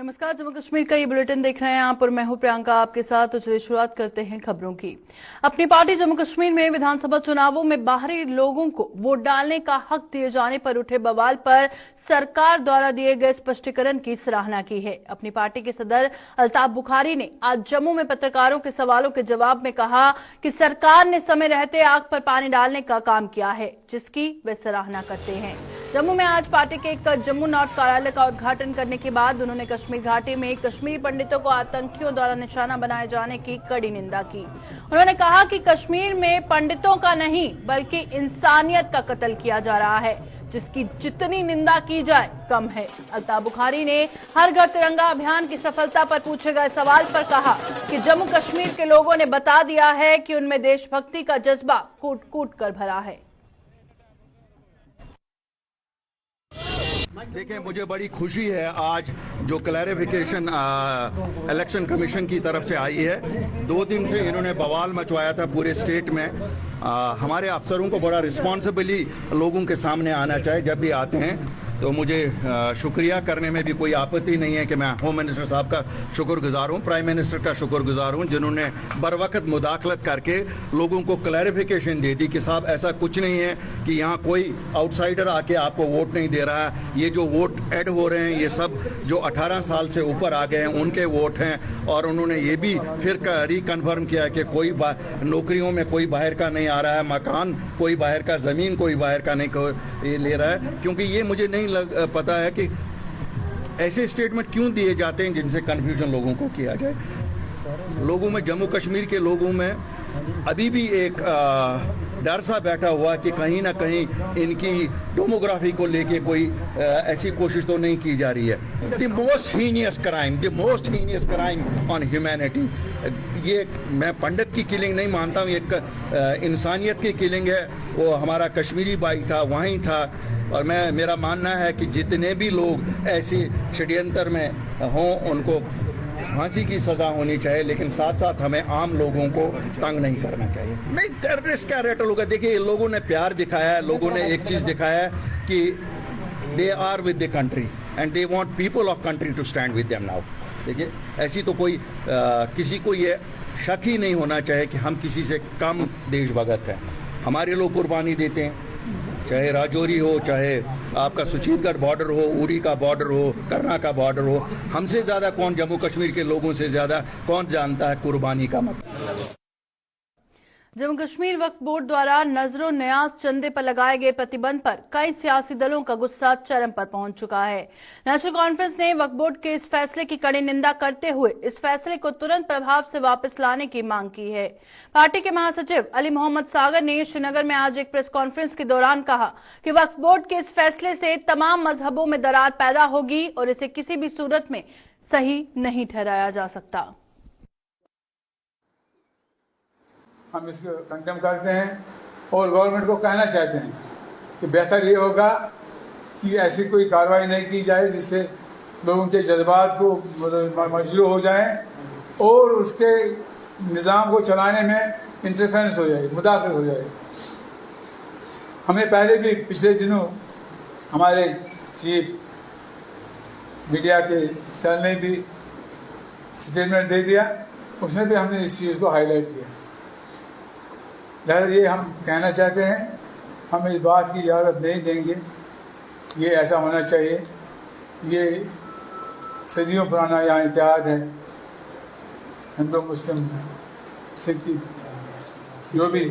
नमस्कार, जम्मू कश्मीर का ये बुलेटिन देख रहे हैं आप और मैं हूं प्रियंका आपके साथ। तो चलिए शुरुआत करते हैं खबरों की। अपनी पार्टी जम्मू कश्मीर में विधानसभा चुनावों में बाहरी लोगों को वोट डालने का हक दिए जाने पर उठे बवाल पर सरकार द्वारा दिए गए स्पष्टीकरण की सराहना की है। अपनी पार्टी के सदर अल्ताफ बुखारी ने आज जम्मू में पत्रकारों के सवालों के जवाब में कहा कि सरकार ने समय रहते आग पर पानी डालने का काम किया है, जिसकी वे सराहना करते हैं। जम्मू में आज पार्टी के एक जम्मू नॉर्थ कार्यालय का उद्घाटन करने के बाद उन्होंने कश्मीर घाटी में कश्मीरी पंडितों को आतंकियों द्वारा निशाना बनाए जाने की कड़ी निंदा की। उन्होंने कहा कि कश्मीर में पंडितों का नहीं बल्कि इंसानियत का कत्ल किया जा रहा है, जिसकी जितनी निंदा की जाए कम है। अल्ताफ बुखारी ने हर घर तिरंगा अभियान की सफलता पर पूछे गए सवाल पर कहा कि जम्मू कश्मीर के लोगों ने बता दिया है कि उनमें देशभक्ति का जज्बा कूट कूट कर भरा है। देखिए, मुझे बड़ी खुशी है आज जो क्लैरिफिकेशन इलेक्शन कमीशन की तरफ से आई है। 2 दिन से इन्होंने बवाल मचवाया था पूरे स्टेट में। हमारे अफसरों को बड़ा रिस्पॉन्सिबली लोगों के सामने आना चाहिए जब भी आते हैं। तो मुझे शुक्रिया करने में भी कोई आपत्ति नहीं है कि मैं होम मिनिस्टर साहब का शुक्रगुजार हूँ, प्राइम मिनिस्टर का शुक्रगुजार हूँ, जिन्होंने बर वक्त मुदाखलत करके लोगों को क्लैरिफिकेशन दे दी कि साहब ऐसा कुछ नहीं है कि यहाँ कोई आउटसाइडर आके आपको वोट नहीं दे रहा है। ये जो वोट ऐड हो रहे हैं ये सब जो 18 साल से ऊपर आ गए हैं उनके वोट हैं। और उन्होंने ये भी फिर रिकन्फर्म किया कि कोई नौकरियों में कोई बाहर का नहीं आ रहा है, मकान कोई बाहर का, ज़मीन कोई बाहर का नहीं ले रहा है। क्योंकि ये मुझे नहीं पता है कि ऐसे स्टेटमेंट क्यों दिए जाते हैं जिनसे कंफ्यूजन लोगों को किया जाए। लोगों में, जम्मू कश्मीर के लोगों में अभी भी एक डर सा बैठा हुआ कि कहीं ना कहीं इनकी डेमोग्राफी को लेके कोई ऐसी कोशिश तो नहीं की जा रही है। The most heinous crime on humanity, ये मैं पंडित की किलिंग नहीं मानता हूँ, एक इंसानियत की किलिंग है। वो हमारा कश्मीरी भाई था, वहीं था। और मेरा मानना है कि जितने भी लोग ऐसे षड्यंत्र में हों उनको फांसी की सजा होनी चाहिए, लेकिन साथ साथ हमें आम लोगों को तंग नहीं करना चाहिए। नहीं, टेररिस्ट क्या रेट होगा। देखिए, लोगों ने प्यार दिखाया है, लोगों ने एक चीज दिखाया है कि they are with the country and they want people of country to stand with them now. देखिए, ऐसी तो कोई किसी को ये शक ही नहीं होना चाहिए कि हम किसी से कम देशभगत हैं। हमारे लोग कुर्बानी देते हैं, चाहे राजौरी हो, चाहे आपका सुचीतगढ़ बॉर्डर हो, उरी का बॉर्डर हो, करना का बॉर्डर हो। हमसे ज्यादा कौन, जम्मू कश्मीर के लोगों से ज्यादा कौन जानता है कुर्बानी का मतलब। जम्मू कश्मीर वक्फ बोर्ड द्वारा नजरो न्याज चंदे पर लगाए गए प्रतिबंध पर कई सियासी दलों का गुस्सा चरम पर पहुंच चुका है। नेशनल कॉन्फ्रेंस ने वक्फ बोर्ड के इस फैसले की कड़ी निंदा करते हुए इस फैसले को तुरंत प्रभाव से वापस लाने की मांग की है। पार्टी के महासचिव अली मोहम्मद सागर ने श्रीनगर में आज एक प्रेस कॉन्फ्रेंस के दौरान कहा कि वक्फ बोर्ड के इस फैसले से तमाम मजहबों में दरार पैदा होगी और इसे किसी भी सूरत में सही नहीं ठहराया जा सकता। हम इसको कंडेम करते हैं और गवर्नमेंट को कहना चाहते हैं कि बेहतर ये होगा कि ऐसी कोई कार्रवाई नहीं की जाए जिससे लोगों के जज्बात को मजलू हो जाए और उसके निज़ाम को चलाने में इंटरफेरेंस हो जाए, मुदाखलत हो जाए। हमें पहले भी पिछले दिनों हमारे चीफ मीडिया के सेल ने भी स्टेटमेंट दे दिया, उसमें भी हमने इस चीज़ को हाईलाइट किया। लिहाजा ये हम कहना चाहते हैं, हम इस बात की इजाज़त नहीं देंगे, ये ऐसा होना चाहिए। ये सदियों पुराना यहाँ इत्तेहाद है, हिंदू मुस्लिम सिख जो भी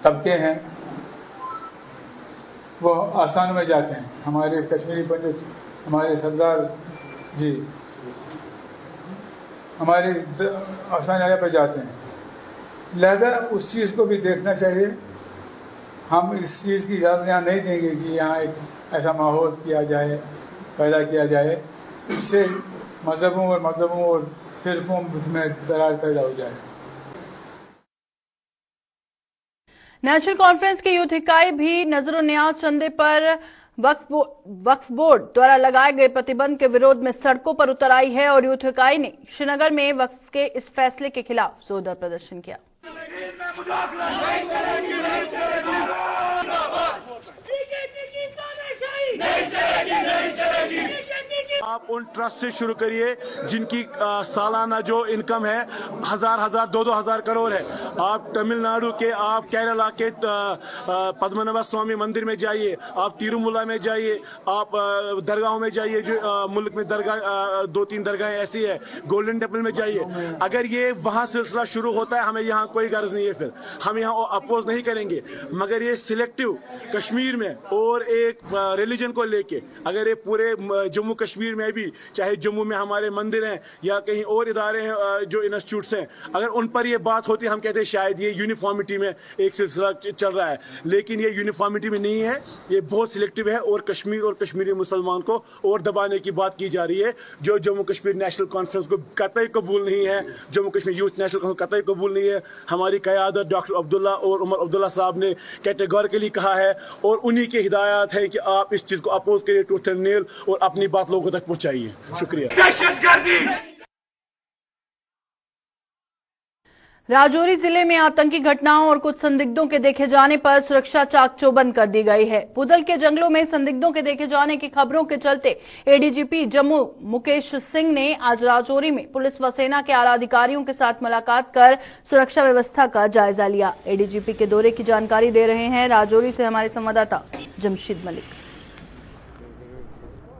तबके हैं वो आस्थानों में जाते हैं। हमारे कश्मीरी पंडित, हमारे सरदार जी हमारे आस्थान जगह पर जाते हैं। लिहाजा उस चीज़ को भी देखना चाहिए। हम इस चीज़ की इजाज़त यहाँ नहीं देंगे कि यहाँ एक ऐसा माहौल किया जाए, पैदा किया जाए, इससे मजहबों और फिरकों में दरार पैदा हो जाए। नेशनल कॉन्फ्रेंस की यूथ इकाई भी नजरो न्याज चंदे पर वक्फ बोर्ड द्वारा लगाए गए प्रतिबंध के विरोध में सड़कों पर उतर आई है और यूथ इकाई ने श्रीनगर में वक्फ के इस फैसले के खिलाफ जोरदार प्रदर्शन किया। आप उन ट्रस्ट से शुरू करिए जिनकी सालाना जो इनकम है 1000 2-2 करोड़ है। आप तमिलनाडु के, आप केरला के पद्मनाभ स्वामी मंदिर में जाइए, आप तिरुमला में जाइए, आप दरगाहों में जाइए, जो मुल्क में दरगाह 2-3 दरगाहें ऐसी है, गोल्डन टेम्पल में जाइए। अगर ये वहां सिलसिला शुरू होता है, हमें यहाँ कोई गर्ज नहीं है, फिर हम यहाँ अपोज नहीं करेंगे। मगर ये सिलेक्टिव कश्मीर में और एक रिलीजन को लेके, अगर ये पूरे जम्मू कश्मीर में भी, चाहे जम्मू में हमारे मंदिर हैं या कहीं और इदारे हैं जो इंस्टीट्यूट्स हैं, अगर उन पर ये बात होती, हम कहते हैं शायद ये यूनिफॉर्मिटी में एक सिलसिला चल रहा है, लेकिन ये यूनिफॉर्मिटी में नहीं है, ये बहुत सिलेक्टिव है और कश्मीर और कश्मीरी मुसलमान को और दबाने की बात की जा रही है, जो जम्मू कश्मीर नेशनल कॉन्फ्रेंस को कतई कबूल नहीं है, Jammu Kashmir youth national conference कतई कबूल नहीं है। हमारी क़यादत डॉक्टर अब्दुल्ला और उमर अब्दुल्ला साहब ने कैटेगोरिकली कहा है और उन्हीं की हिदायत है कि आप इस चीज को अपोज करिए टूथ एंड नेल और अपनी बात लोगों तक पहुंचाइए। शुक्रिया। राजौरी जिले में आतंकी घटनाओं और कुछ संदिग्धों के देखे जाने पर सुरक्षा चाक चौबंद कर दी गई है। पुदल के जंगलों में संदिग्धों के देखे जाने की खबरों के चलते एडीजीपी जम्मू मुकेश सिंह ने आज राजौरी में पुलिस व सेना के आला अधिकारियों के साथ मुलाकात कर सुरक्षा व्यवस्था का जायजा लिया। एडीजीपी के दौरे की जानकारी दे रहे हैं राजौरी से हमारे संवाददाता जमशीद मलिक।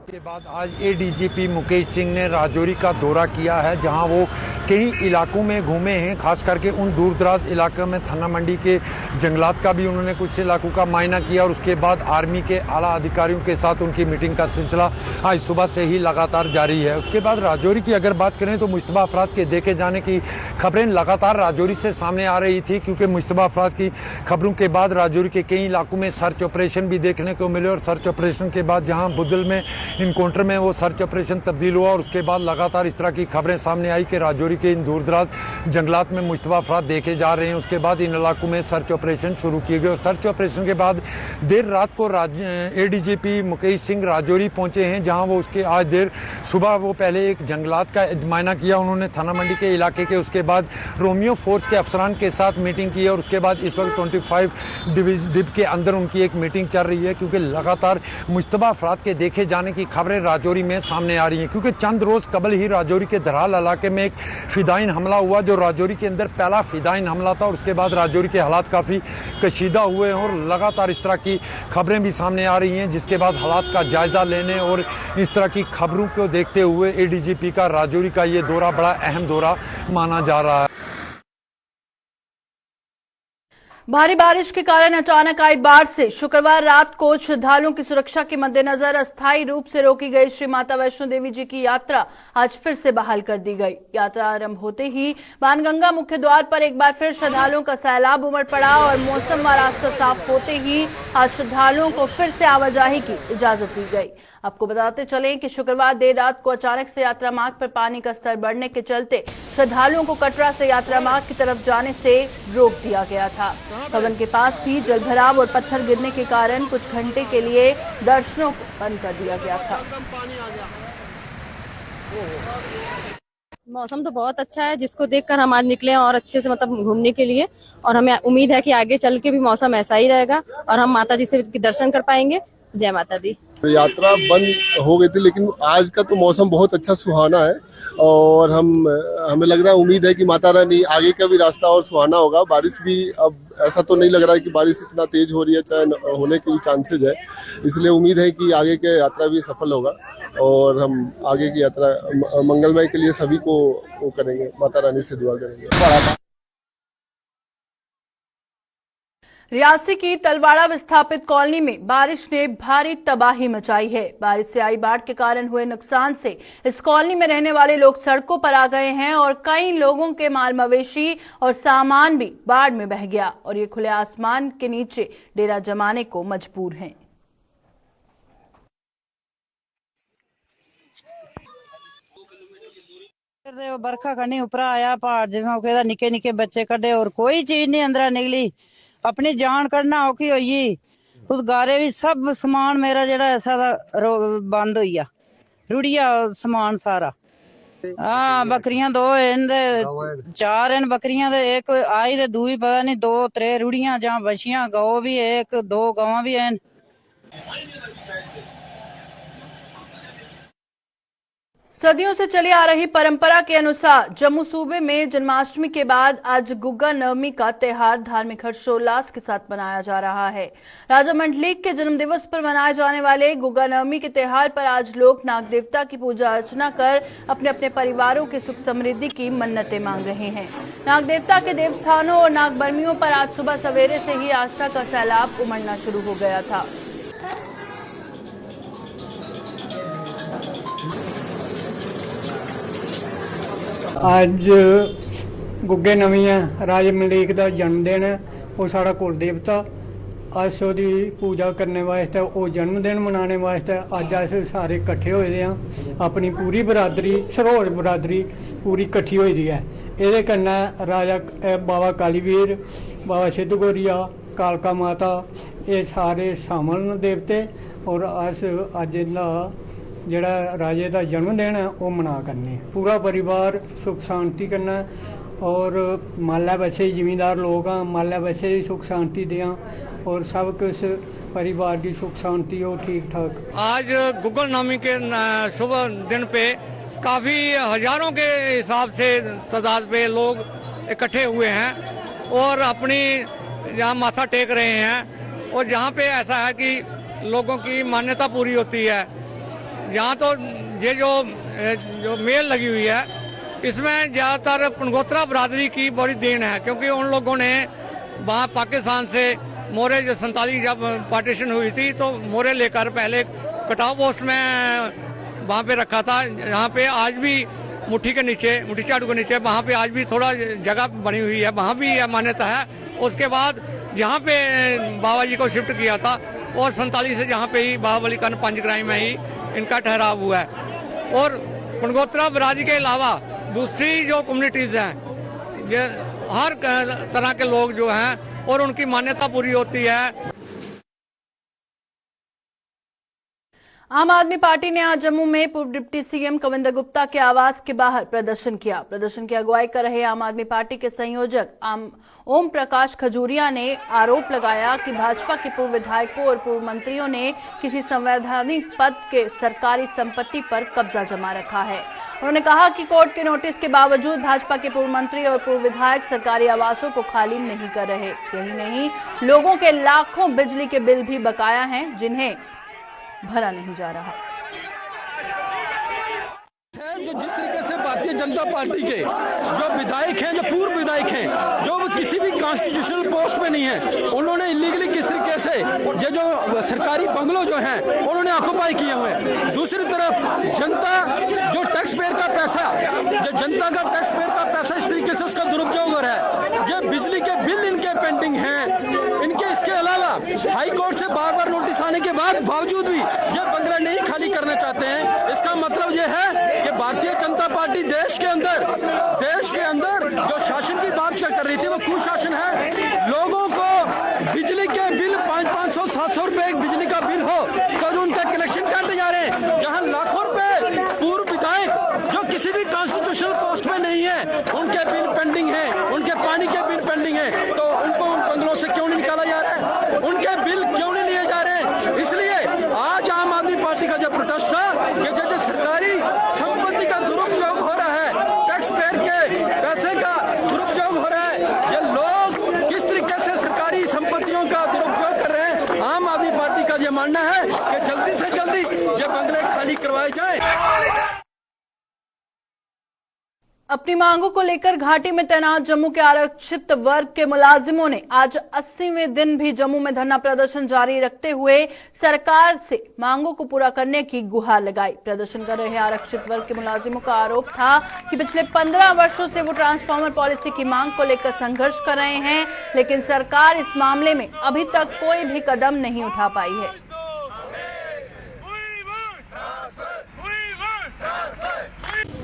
के बाद आज एडीजीपी मुकेश सिंह ने राजौरी का दौरा किया है, जहां वो कई इलाकों में घूमे हैं, खास करके उन दूर दराज इलाकों में थाना मंडी के जंगलात का भी उन्होंने कुछ इलाकों का मायना किया और उसके बाद आर्मी के आला अधिकारियों के साथ उनकी मीटिंग का सिलसिला आज सुबह से ही लगातार जारी है। उसके बाद राजौरी की अगर बात करें तो मुश्तबा अफराद के देखे जाने की खबरें लगातार राजौरी से सामने आ रही थी, क्योंकि मुश्तबा अफराद की खबरों के बाद राजौरी के कई इलाकों में सर्च ऑपरेशन भी देखने को मिले और सर्च ऑपरेशन के बाद जहाँ बुदल में इनकाउंटर में वो सर्च ऑपरेशन तब्दील हुआ और उसके बाद लगातार इस तरह की खबरें सामने आई कि राजौरी के इन दूर दराज जंगलात में मुश्तबा अफराद देखे जा रहे हैं। उसके बाद इन इलाकों में सर्च ऑपरेशन शुरू किए गए और सर्च ऑपरेशन के बाद देर रात को एडीजीपी मुकेश सिंह राजौरी पहुंचे हैं, जहां वो उसके आज देर सुबह वो पहले एक जंगलात का मुआयना किया उन्होंने थाना मंडी के इलाके के। उसके बाद रोमियो फोर्स के अफसरान के साथ मीटिंग की और उसके बाद इस वक्त 25 डिप के अंदर उनकी एक मीटिंग चल रही है, क्योंकि लगातार मुश्तबा अफराद के देखे जाने की खबरें राजौरी में सामने आ रही हैं। क्योंकि चंद रोज कबल ही राजौरी के धराल इलाके में एक फिदाइन हमला हुआ, जो राजौरी के अंदर पहला फिदाइन हमला था और उसके बाद राजौरी के हालात काफ़ी कशीदा हुए हैं और लगातार इस तरह की खबरें भी सामने आ रही हैं, जिसके बाद हालात का जायजा लेने और इस तरह की खबरों को देखते हुए एडीजीपी का राजौरी का ये दौरा बड़ा अहम दौरा माना जा रहा है। भारी बारिश के कारण अचानक आई बाढ़ से शुक्रवार रात को श्रद्धालुओं की सुरक्षा के मद्देनजर अस्थायी रूप से रोकी गई श्री माता वैष्णो देवी जी की यात्रा आज फिर से बहाल कर दी गई। यात्रा आरंभ होते ही बाणगंगा मुख्य द्वार पर एक बार फिर श्रद्धालुओं का सैलाब उमड़ पड़ा और मौसम व रास्ता साफ होते ही आज श्रद्धालुओं को फिर से आवाजाही की इजाजत दी गई। आपको बताते चलें कि शुक्रवार देर रात को अचानक से यात्रा मार्ग पर पानी का स्तर बढ़ने के चलते श्रद्धालुओं को कटरा से यात्रा मार्ग की तरफ जाने से रोक दिया गया था। भवन के पास भी जलभराव और पत्थर गिरने के कारण कुछ घंटे के लिए दर्शनों को बंद कर दिया गया था। मौसम तो बहुत अच्छा है, जिसको देखकर हम आज निकले हैं और अच्छे से मतलब घूमने के लिए, और हमें उम्मीद है कि आगे चल के भी मौसम ऐसा ही रहेगा और हम माता जी से दर्शन कर पाएंगे। जय माता दी। यात्रा बंद हो गई थी, लेकिन आज का तो मौसम बहुत अच्छा सुहाना है और हमें लग रहा है, उम्मीद है कि माता रानी आगे का भी रास्ता और सुहाना होगा। बारिश भी अब ऐसा तो नहीं लग रहा है कि बारिश इतना तेज हो रही है, चाहे होने के भी चांसेज है, इसलिए उम्मीद है कि आगे की यात्रा भी सफल होगा और हम आगे की यात्रा मंगलमय के लिए सभी को वो करेंगे, माता रानी से दुआ करेंगे। रियासी की तलवाड़ा विस्थापित कॉलोनी में बारिश ने भारी तबाही मचाई है। बारिश से आई बाढ़ के कारण हुए नुकसान से इस कॉलोनी में रहने वाले लोग सड़कों पर आ गए हैं और कई लोगों के माल मवेशी और सामान भी बाढ़ में बह गया और ये खुले आसमान के नीचे डेरा जमाने को मजबूर हैं। बरखा करनी उपरा आया पहाड़ जिवें निके निके बच्चे कड्डे और कोई चीज नहीं अंदर निकली, अपनी जान कढ़ना औखी होई। उस गारे भी सब समान मेरा जेड़ा ऐसा बंद होई आ, रुड़िया समान सारा। हाँ बकरियां 2 हैं, 4 हैं बकरियां, एक आई ते दूई पता नहीं 2-3 रुड़ियां जां बछियां, गौ भी 1-2 गवां भी हैं। सदियों से चली आ रही परंपरा के अनुसार जम्मू सूबे में जन्माष्टमी के बाद आज गुग्गा नवमी का त्योहार धार्मिक हर्षोल्लास के साथ मनाया जा रहा है। राजा मंडलिक के जन्मदिवस पर मनाए जाने वाले गुग्गा नवमी के त्योहार पर आज लोग नाग देवता की पूजा अर्चना कर अपने अपने परिवारों की सुख समृद्धि की मन्नतें मांग रहे हैं। नाग देवता के देवस्थानों और नाग बर्मियों पर आज सुबह सवेरे से ही आस्था का सैलाब उमड़ना शुरू हो गया था। ਅੱਜ ਗੁੱਗੇ ਨਵੀਂ ਹੈ, ਰਾਜਾ ਮੰਡਲੀਕ ਦਾ ਜਨਮ ਦਿਨ ਹੈ। ਉਹ ਸਾਡਾ ਕੁਲ ਦੇਵਤਾ, ਅੱਜ ਉਹਦੀ ਪੂਜਾ करने वास्ते, ਉਹ जन्म दिन मनाने वास्ते ਅੱਜ ਅਸੀਂ ਸਾਰੇ ਇਕੱਠੇ ਹੋਏ ਹਾਂ। ਆਪਣੀ ਪੂਰੀ ਬਰਾਦਰੀ, ਸਰੋਜ ਬਰਾਦਰੀ ਪੂਰੀ ਇਕੱਠੀ ਹੋਈ ਦੀ ਹੈ। ਇਹਦੇ ਕन्नै ਰਾਜਾ ਬਾਬਾ ਕਾਲੀਵੀਰ, ਬਾਬਾ ਸਿੱਧ ਗੋਰੀਆ, ਕਾਲਕਾ ਮਾਤਾ, ਇਹ ਸਾਰੇ ਸ਼ਾਮਲ ਨੇ ਦੇਵਤੇ। ਔਰ ਅੱਜ ਇਹਦਾ ਜਿਹੜਾ ਰਾਜੇ ਦਾ ਜਨਮ ਦਿਨ ਹੈ ਉਹ ਮਨਾ ਕਰਨੇ, ਪੂਰਾ ਪਰਿਵਾਰ ਸੁਖ ਸ਼ਾਂਤੀ ਕਰਨਾ। और माला बसे जिमींदार लोग हाँ, माला बसे सुख शांति दें और सब कुछ परिवार की सुख शांति हो ठीक ठाक। आज गुग्गल नवमी के शुभ दिन पे काफ़ी हजारों के हिसाब से तादाद पे लोग इकट्ठे हुए हैं और अपनी यहाँ माथा टेक रहे हैं। और जहाँ पे ऐसा है कि लोगों की मान्यता पूरी होती है, यहाँ तो ये जो मेल लगी हुई है इसमें ज़्यादातर पनगोत्रा बरादरी की बड़ी देन है, क्योंकि उन लोगों ने वहाँ पाकिस्तान से मोरे जो 47 जब पार्टीशन हुई थी तो मोरे लेकर पहले कटाव पोस्ट में वहाँ पे रखा था। यहाँ पे आज भी मुट्ठी के नीचे, मुट्ठी झाड़ू के नीचे वहाँ पे आज भी थोड़ा जगह बनी हुई है, वहाँ भी यह मान्यता है। उसके बाद जहाँ पे बाबा जी को शिफ्ट किया था और 47 से जहाँ पे ही बाबा वली खान पंचग्राही में ही इनका ठहराव हुआ है। और पनगोत्रा बरादरी के अलावा दूसरी जो कम्युनिटीज हैं, ये हर तरह के लोग जो हैं और उनकी मान्यता पूरी होती है। आम आदमी पार्टी ने आज जम्मू में पूर्व डिप्टी सीएम कविंदर गुप्ता के आवास के बाहर प्रदर्शन किया। प्रदर्शन की अगुवाई कर रहे आम आदमी पार्टी के संयोजक ओम प्रकाश खजूरिया ने आरोप लगाया कि भाजपा के पूर्व विधायकों और पूर्व मंत्रियों ने किसी संवैधानिक पद के सरकारी संपत्ति पर कब्जा जमा रखा है। उन्होंने कहा कि कोर्ट के नोटिस के बावजूद भाजपा के पूर्व मंत्री और पूर्व विधायक सरकारी आवासों को खाली नहीं कर रहे। यही नहीं, लोगों के लाखों बिजली के बिल भी बकाया हैं जिन्हें भरा नहीं जा रहा। जो जिस तरीके से भारतीय जनता पार्टी के जो विधायक हैं, जो पूर्व विधायक हैं, जो किसी भी कॉन्स्टिट्यूशनल पोस्ट में नहीं है, उन्होंने इलीगली किस तरीके से ये जो सरकारी बंगलों जो हैं उन्होंने ऑक्युपाई किए हुए हैं। दूसरी तरफ जनता जो टैक्स पेयर का पैसा, जो जनता का टैक्स पेयर का पैसा इस तरीके से उसका दुरुपयोग हो रहा है। ये बिजली के बिल इनके पेंडिंग हैं। इनके इसके अलावा हाई कोर्ट से बार बार नोटिस आने के बावजूद भी ये बंगला नहीं खाली करना चाहते हैं। इसका मतलब ये है कि भारतीय जनता पार्टी देश के अंदर जो शासन की बात कर रही थी वो कुशासन है। लोगों को बिजली के बिल 500-500, 700 रुपए एक बिजली का बिल हो तो उनका कनेक्शन काटे जा रहे हैं। जहां लाखों रुपए पूर्व विधायक जो किसी भी कॉन्स्टिट्यूशनल पोस्ट में नहीं है उनके बिल पेंडिंग है, उनके पानी के बिल पेंडिंग है, तो उनको उन बंगलों से क्यों नहीं निकाला जा रहा है, उनके बिल क्यों नहीं लिए जा रहे हैं। इसलिए आज आम आदमी पार्टी का जो प्रोटेस्ट था कि जो सरकारी संपत्ति का दुरुपयोग हो रहा है, टैक्स पेयर के पैसे का दुरुपयोग हो रहा है, ये लोग किस तरीके से सरकारी संपत्तियों का दुरुपयोग कर रहे हैं। आम आदमी पार्टी का ये मानना है कि जल्दी से जल्दी ये बंगले खाली करवाए जाए। अपनी मांगों को लेकर घाटी में तैनात जम्मू के आरक्षित वर्ग के मुलाजिमों ने आज 80वें दिन भी जम्मू में धरना प्रदर्शन जारी रखते हुए सरकार से मांगों को पूरा करने की गुहार लगाई। प्रदर्शन कर रहे आरक्षित वर्ग के मुलाजिमों का आरोप था कि पिछले 15 वर्षों से वो ट्रांसफार्मर पॉलिसी की मांग को लेकर संघर्ष कर रहे हैं, लेकिन सरकार इस मामले में अभी तक कोई भी कदम नहीं उठा पाई है।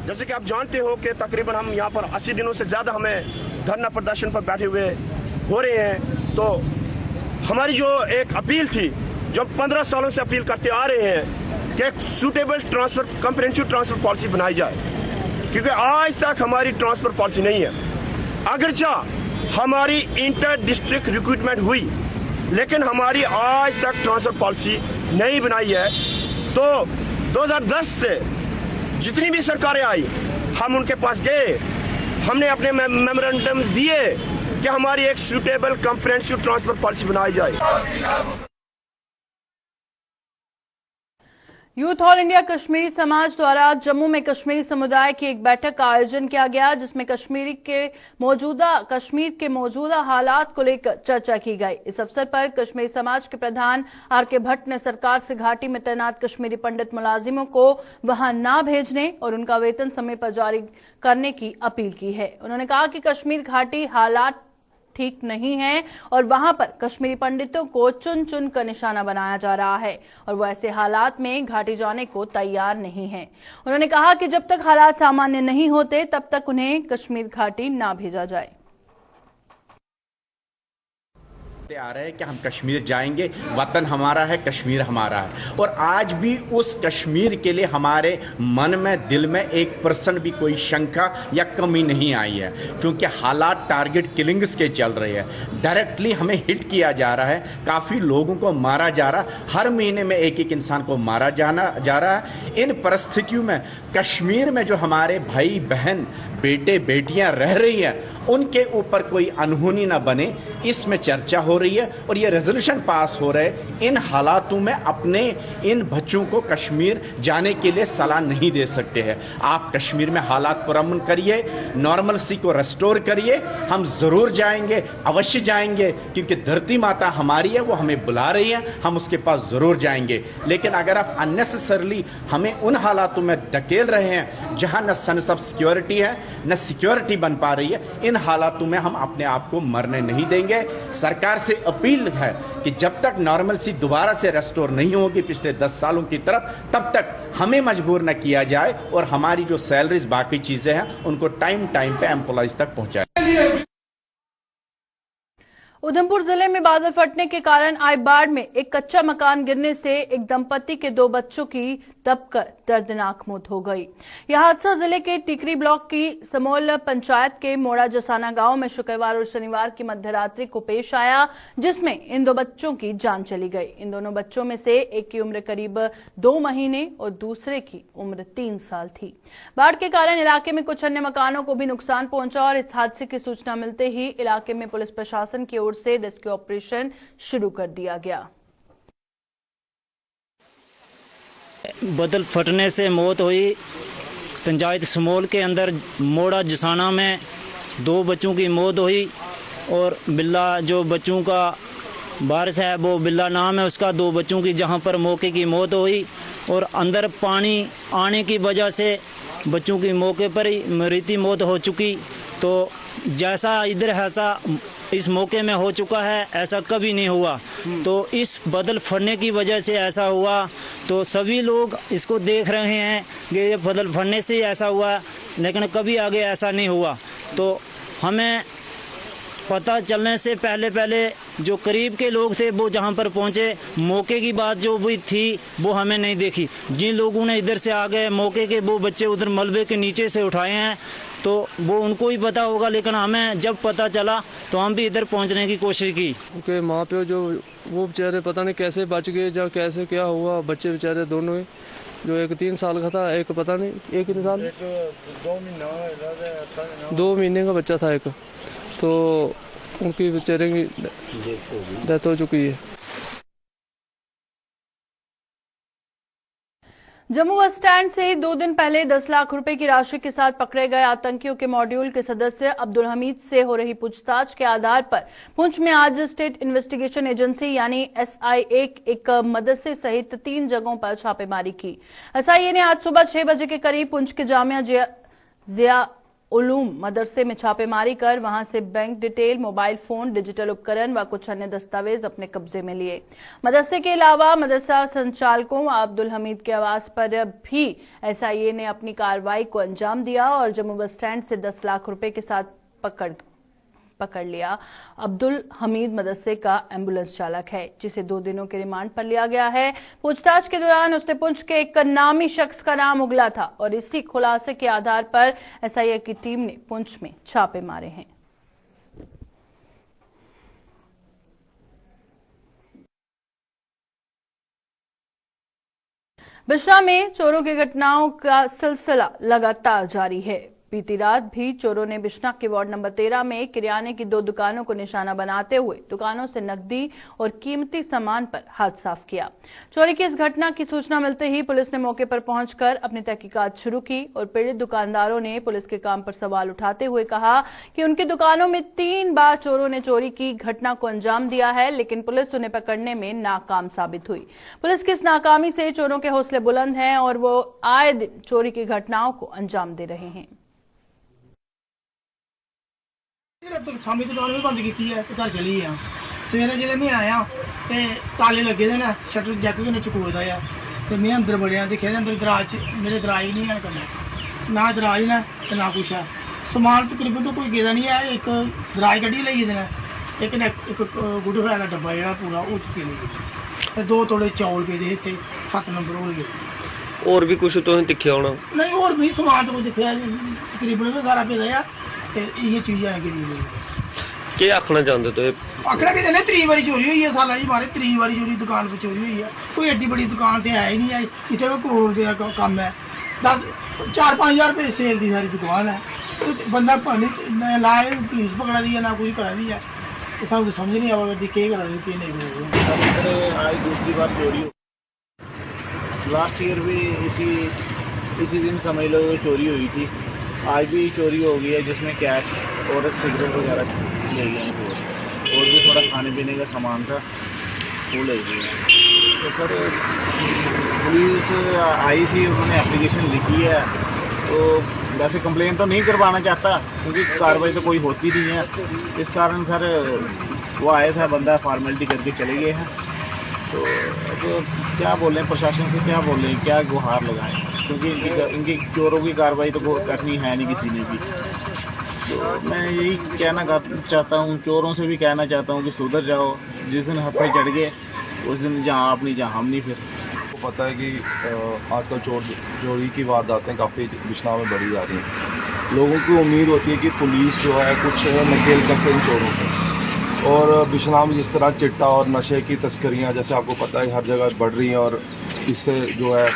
जैसे कि आप जानते हो कि तकरीबन हम यहाँ पर 80 दिनों से ज़्यादा हमें धरना प्रदर्शन पर बैठे हुए हो रहे हैं। तो हमारी जो एक अपील थी, जो 15 सालों से अपील करते आ रहे हैं कि एक suitable transfer, comprehensive transfer policy बनाई जाए, क्योंकि आज तक हमारी ट्रांसफर पॉलिसी नहीं है। अगरचा हमारी इंटर डिस्ट्रिक्ट रिक्रूटमेंट हुई, लेकिन हमारी आज तक ट्रांसफर पॉलिसी नहीं बनाई है। तो 2010 से जितनी भी सरकारें आई हम उनके पास गए, हमने अपने मेमोरेंडम दिए कि हमारी एक सूटेबल कॉम्प्रिहेंसिव ट्रांसफर पॉलिसी बनाई जाए। यूथ ऑल इंडिया कश्मीरी समाज द्वारा जम्मू में कश्मीरी समुदाय की एक बैठक का आयोजन किया गया, जिसमें कश्मीर के मौजूदा हालात को लेकर चर्चा की गई। इस अवसर पर कश्मीरी समाज के प्रधान आर.के. भट्ट ने सरकार से घाटी में तैनात कश्मीरी पंडित मुलाजिमों को वहां न भेजने और उनका वेतन समय पर जारी करने की अपील की है। उन्होंने कहा कि कश्मीर घाटी हालात ठीक नहीं है और वहां पर कश्मीरी पंडितों को चुन चुन कर निशाना बनाया जा रहा है और वो ऐसे हालात में घाटी जाने को तैयार नहीं है। उन्होंने कहा कि जब तक हालात सामान्य नहीं होते तब तक उन्हें कश्मीर घाटी ना भेजा जाए। आ रहे हैं कि हम कश्मीर जाएंगे, वतन हमारा है, कश्मीर हमारा है। और आज भी उस कश्मीर के लिए हमारे मन में, दिल में 1% भी कोई शंका या कमी नहीं आई है, क्योंकि हालात टारगेट किलिंग्स के चल रहे हैं। डायरेक्टली हमें हिट किया जा रहा है, काफ़ी लोगों को मारा जा रहा है, हर महीने में एक एक इंसान को मारा जा रहा है। इन परिस्थितियों में कश्मीर में जो हमारे भाई बहन, बेटे बेटियां रह रही हैं, उनके ऊपर कोई अनहोनी न बने, इसमें चर्चा हो रही है और ये रेजोल्यूशन पास हो रहे। इन हालातों में अपने इन बच्चों को कश्मीर जाने के लिए सलाह नहीं दे सकते हैं। आप कश्मीर में हालात पर अमन करिए, नॉर्मलसी को रेस्टोर करिए। हम जरूर जाएंगे, अवश्य जाएंगे, क्योंकि धरती माता हमारी है, वो हमें बुला रही है, हम उसके पास जरूर जाएंगे। लेकिन अगर आप अननेसेसरली हमें उन हालातों में धकेल रहे हैं जहां न सेंस ऑफ सिक्योरिटी है, न सिक्योरिटी बन पा रही है, इन हालातों में हम अपने आप को मरने नहीं देंगे। सरकार से अपील है कि जब तक नॉर्मलसी दोबारा से रेस्टोर नहीं होगी पिछले 10 सालों की तरफ, तब तक हमें मजबूर न किया जाए और हमारी जो सैलरीज, बाकी चीजें हैं, उनको टाइम पे एम्प्लॉइज तक पहुंचाए। उधमपुर जिले में बादल फटने के कारण आई बाढ़ में एक कच्चा मकान गिरने से एक दंपति के 2 बच्चों की दबकर दर्दनाक मौत हो गई। यह हादसा जिले के टिकरी ब्लॉक की समोल पंचायत के मोड़ा जसाना गांव में शुक्रवार और शनिवार की मध्यरात्रि को पेश आया, जिसमें इन 2 बच्चों की जान चली गई। इन दोनों बच्चों में से एक की उम्र करीब 2 महीने और दूसरे की उम्र 3 साल थी। बाढ़ के कारण इलाके में कुछ अन्य मकानों को भी नुकसान पहुंचा और इस हादसे की सूचना मिलते ही इलाके में पुलिस प्रशासन की ओर से रेस्क्यू ऑपरेशन शुरू कर दिया गया। बादल फटने से मौत हुई पंचायत समोल के अंदर मोड़ा जसाना में 2 बच्चों की मौत हुई और बिल्ला जो बच्चों का बारिश है वो बिल्ला नाम है उसका, 2 बच्चों की जहां पर मौके की मौत हुई और अंदर पानी आने की वजह से बच्चों की मौके पर ही मृत्यु मौत हो चुकी। तो जैसा इधर ऐसा इस मौके में हो चुका है, ऐसा कभी नहीं हुआ। तो इस बादल फटने की वजह से ऐसा हुआ। तो सभी लोग इसको देख रहे हैं कि ये बादल फटने से ऐसा हुआ, लेकिन कभी आगे ऐसा नहीं हुआ। तो हमें पता चलने से पहले जो करीब के लोग थे वो जहां पर पहुंचे, मौके की बात जो भी थी वो हमें नहीं देखी। जिन लोगों ने इधर से आ गए मौके के, वो बच्चे उधर मलबे के नीचे से उठाए हैं, तो वो उनको ही पता होगा। लेकिन हमें जब पता चला तो हम भी इधर पहुंचने की कोशिश की। उनके माँ प्यो जो वो बेचारे पता नहीं कैसे बच गए, जब कैसे क्या हुआ, बच्चे बेचारे दोनों ही, जो एक 3 साल का था, एक पता नहीं, एक कितने साल, 2 महीने का बच्चा था एक। तो उनकी बेचारे की डेथ हो चुकी है। जम्मू बस स्टैंड से 2 दिन पहले 10 लाख रुपए की राशि के साथ पकड़े गए आतंकियों के मॉड्यूल के सदस्य अब्दुल हमीद से हो रही पूछताछ के आधार पर पुंछ में आज स्टेट इन्वेस्टिगेशन एजेंसी यानी SIA एक मदरसे सहित 3 जगहों पर छापेमारी की। SIA ने आज सुबह 6 बजे के करीब पुंछ के जामिया जिया उलूम मदरसे में छापेमारी कर वहां से bank detail, mobile phone, digital उपकरण व कुछ अन्य दस्तावेज अपने कब्जे में लिए। मदरसे के अलावा मदरसा संचालकों व अब्दुल हमीद के आवास पर भी SIA ने अपनी कार्रवाई को अंजाम दिया और जम्मू बस स्टैंड से 10 लाख रुपए के साथ पकड़ लिया। अब्दुल हमीद मदरसे का एम्बुलेंस चालक है, जिसे 2 दिनों के रिमांड पर लिया गया है। पूछताछ के दौरान उसने पुंछ के एक नामी शख्स का नाम उगला था और इसी खुलासे के आधार पर SIA की टीम ने पुंछ में छापे मारे हैं। बिश्रा में चोरों की घटनाओं का सिलसिला लगातार जारी है। बीती रात भी चोरों ने बिश्रा के वार्ड नंबर 13 में किराने की 2 दुकानों को निशाना बनाते हुए दुकानों से नकदी और कीमती सामान पर हाथ साफ किया। चोरी की इस घटना की सूचना मिलते ही पुलिस ने मौके पर पहुंचकर अपनी तहकीकात शुरू की और पीड़ित दुकानदारों ने पुलिस के काम पर सवाल उठाते हुए कहा कि उनकी दुकानों में 3 बार चोरों ने चोरी की घटना को अंजाम दिया है, लेकिन पुलिस उन्हें पकड़ने में नाकाम साबित हुई। पुलिस की इस नाकामी से चोरों के हौसले बुलंद हैं और वो आए दिन चोरी की घटनाओं को अंजाम दे रहे हैं। शामी दुकान भी बंद की है, घर चली गया। सवेरे जिले मैं आया तो ताले लगे दे ना, शटर जैक भी चुकोए दा है। तो मैं अंदर बड़िया दिखे अंदर दराज मेरे दराज नहीं है, कन्नै ना दराज ना तो ना कुछ है। समान तकरीबन तो कोई गेदा नहीं है। एक दराज कड्ढी लेई देना, एक गुड फ्राई का डब्बा जो पूरा वो चुके लेके, 2 तोड़े चौल पे दे 7 नंबर हो गए। और भी कुछ तो दिखे होना? नहीं और भी समान तो कोई दिखा तकरीबन तो सारा पे दया ये चीज है कि आखना चाहते तो आखना कि जने 3 बारी चोरी हुई है साला जी, मारे 3 बारी चोरी दुकान पे चोरी हुई है। कोई एड्डी बड़ी दुकान तो है ही नहीं है, इतने तो करोड़ रुपये का काम है। 4-5 हज़ार रुपये सेल की सारी दुकान है। तो बंदा लाए पुलिस पकड़ा दी है ना कुछ करा दी है, तो सब समझ नहीं आवा कि क्या करा दी क्या नहीं करा। आज दूसरी बार चोरी हो, लास्ट ईयर भी इसी दिन समझ लो चोरी हुई थी। आज भी चोरी हो गई है जिसमें कैश और सिगरेट वगैरह ले गए हैं और भी थोड़ा खाने पीने का सामान था वो ले गए। तो सर पुलिस आई थी, उन्होंने एप्लीकेशन लिखी है। तो वैसे कंप्लेन तो नहीं करवाना चाहता क्योंकि कार्रवाई तो कोई होती नहीं है, इस कारण सर वो आया था, बंदा फॉर्मेलिटी करके चले गए हैं। तो क्या बोलें, प्रशासन से क्या बोलें, क्या गुहार लगाएं, क्योंकि इनकी चोरों की कार्रवाई तो करनी है नहीं किसी ने भी। तो मैं यही कहना चाहता हूँ, चोरों से भी कहना चाहता हूँ कि सुधर जाओ। जिस दिन हत्थे चढ़ गए उस दिन जहाँ आप नहीं जहाँ हम नहीं। फिर आपको पता है कि आजकल चोरी की वारदातें काफ़ी बिश्रा में बढ़ी जा रही हैं। लोगों को उम्मीद होती है कि पुलिस जो है कुछ नकेल कसे इन चोरों को। और बिश्रा में जिस तरह चिट्टा और नशे की तस्करियाँ जैसे आपको पता है हर जगह बढ़ रही हैं, और इससे जो है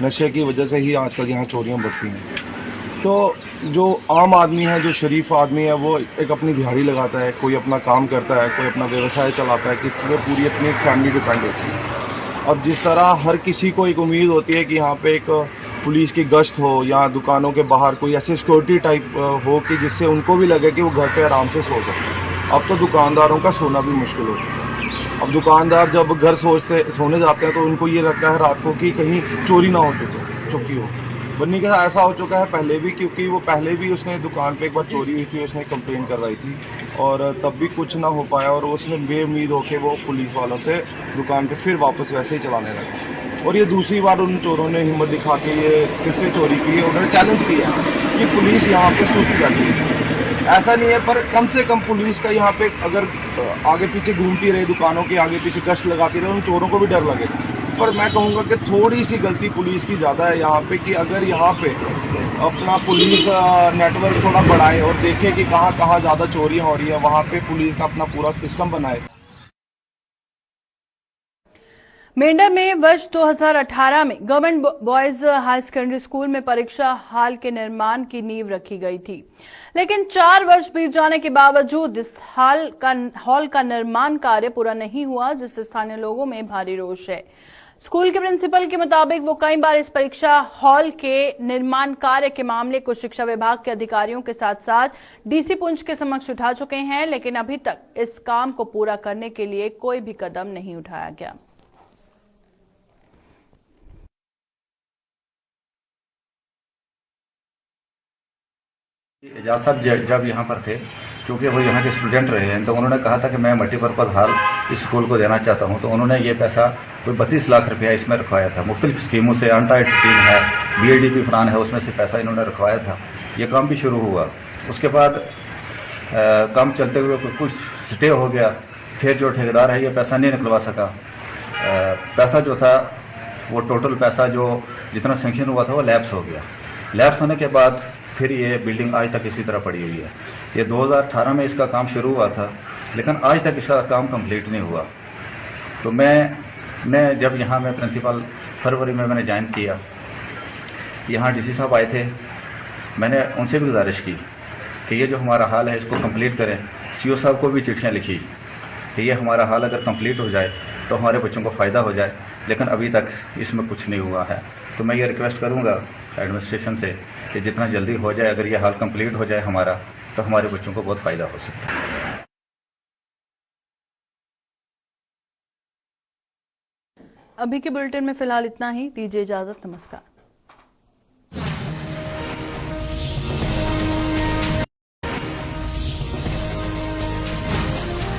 नशे की वजह से ही आजकल यहाँ चोरियाँ बढ़ती हैं। तो जो आम आदमी है, जो शरीफ आदमी है, वो एक अपनी दिहाड़ी लगाता है, कोई अपना काम करता है, कोई अपना व्यवसाय चलाता है, किस तरह पूरी अपनी एक फैमिली डिपेंड होती है। और जिस तरह हर किसी को एक उम्मीद होती है कि यहाँ पे एक पुलिस की गश्त हो या दुकानों के बाहर कोई ऐसी सिक्योरिटी टाइप हो कि जिससे उनको भी लगे कि वो घर पे आराम से सो सकते। अब तो दुकानदारों का सोना भी मुश्किल हो चुका है। अब दुकानदार जब घर सोने जाते हैं तो उनको ये लगता है रात को कि कहीं चोरी ना हो चुकी हो। बन्नी के साथ ऐसा हो चुका है पहले भी, क्योंकि वो पहले भी उसने दुकान पे एक बार चोरी हुई थी, उसने कंप्लेंट करवाई थी और तब भी कुछ ना हो पाया और उसने बेउम्मीद होकर वो पुलिस वालों से दुकान पे फिर वापस वैसे ही चलाने लगा। और ये दूसरी बार उन चोरों ने हिम्मत दिखा के ये फिर से चोरी की। उन्होंने चैलेंज किया कि पुलिस यहाँ पे सुस्त बैठी है। ऐसा नहीं है, पर कम से कम पुलिस का यहाँ पे अगर आगे पीछे घूमती रहे, दुकानों के आगे पीछे गश्त लगाती रहे, उन चोरों को भी डर लगेगा। पर मैं कहूँगा कि थोड़ी सी गलती पुलिस की ज़्यादा है यहाँ पे, कि अगर यहाँ पे अपना पुलिस नेटवर्क थोड़ा बढ़ाए और देखे कि कहाँ कहाँ ज़्यादा चोरियाँ हो रही है, वहाँ पे पुलिस का अपना पूरा सिस्टम बनाए। मेंढर में वर्ष 2018 में government boys high secondary school में परीक्षा हॉल के निर्माण की नींव रखी गई थी, लेकिन 4 वर्ष बीत जाने के बावजूद इस हॉल का निर्माण कार्य पूरा नहीं हुआ, जिससे स्थानीय लोगों में भारी रोष है। स्कूल के प्रिंसिपल के मुताबिक वो कई बार इस परीक्षा हॉल के निर्माण कार्य के मामले को शिक्षा विभाग के अधिकारियों के साथ साथ डीसी पुंछ के समक्ष उठा चुके हैं, लेकिन अभी तक इस काम को पूरा करने के लिए कोई भी कदम नहीं उठाया गया। एजाज साहब जब यहाँ पर थे, चूंकि वो यहाँ के स्टूडेंट रहे हैं, तो उन्होंने कहा था कि मैं मल्टीपर्पज़ हॉल इस स्कूल को देना चाहता हूँ। तो उन्होंने ये पैसा कोई 32 लाख रुपया इसमें रखवाया था। मुख्तलिफ स्कीमों से, अनटाइड स्कीम है, BADP प्लान है, उसमें से पैसा इन्होंने रखवाया था। ये काम भी शुरू हुआ। उसके बाद काम चलते हुए कुछ स्टे हो गया, फिर जो ठेकेदार है ये पैसा नहीं निकलवा सका। पैसा जो था वो टोटल पैसा जो जितना सेंक्शन हुआ था वो लैप्स हो गया। लैप्स होने के बाद फिर ये बिल्डिंग आज तक इसी तरह पड़ी हुई है। ये 2018 में इसका काम शुरू हुआ था, लेकिन आज तक इसका काम कंप्लीट नहीं हुआ। तो मैं जब यहाँ मैं प्रिंसिपल फरवरी में मैंने ज्वाइन किया। यहाँ डीसी साहब आए थे, मैंने उनसे भी गुजारिश की कि ये जो हमारा हाल है इसको कंप्लीट करें। सीओ साहब को भी चिट्ठियाँ लिखी कि ये हमारा हाल अगर कंप्लीट हो जाए तो हमारे बच्चों को फ़ायदा हो जाए, लेकिन अभी तक इसमें कुछ नहीं हुआ है। तो मैं ये रिक्वेस्ट करूँगा एडमिनिस्ट्रेशन से कि जितना जल्दी हो जाए, अगर ये हाल कंप्लीट हो जाए हमारा, तो हमारे बच्चों को बहुत फ़ायदा हो सकता है। अभी के बुलेटिन में फिलहाल इतना ही। दीजिए इजाजत, नमस्कार।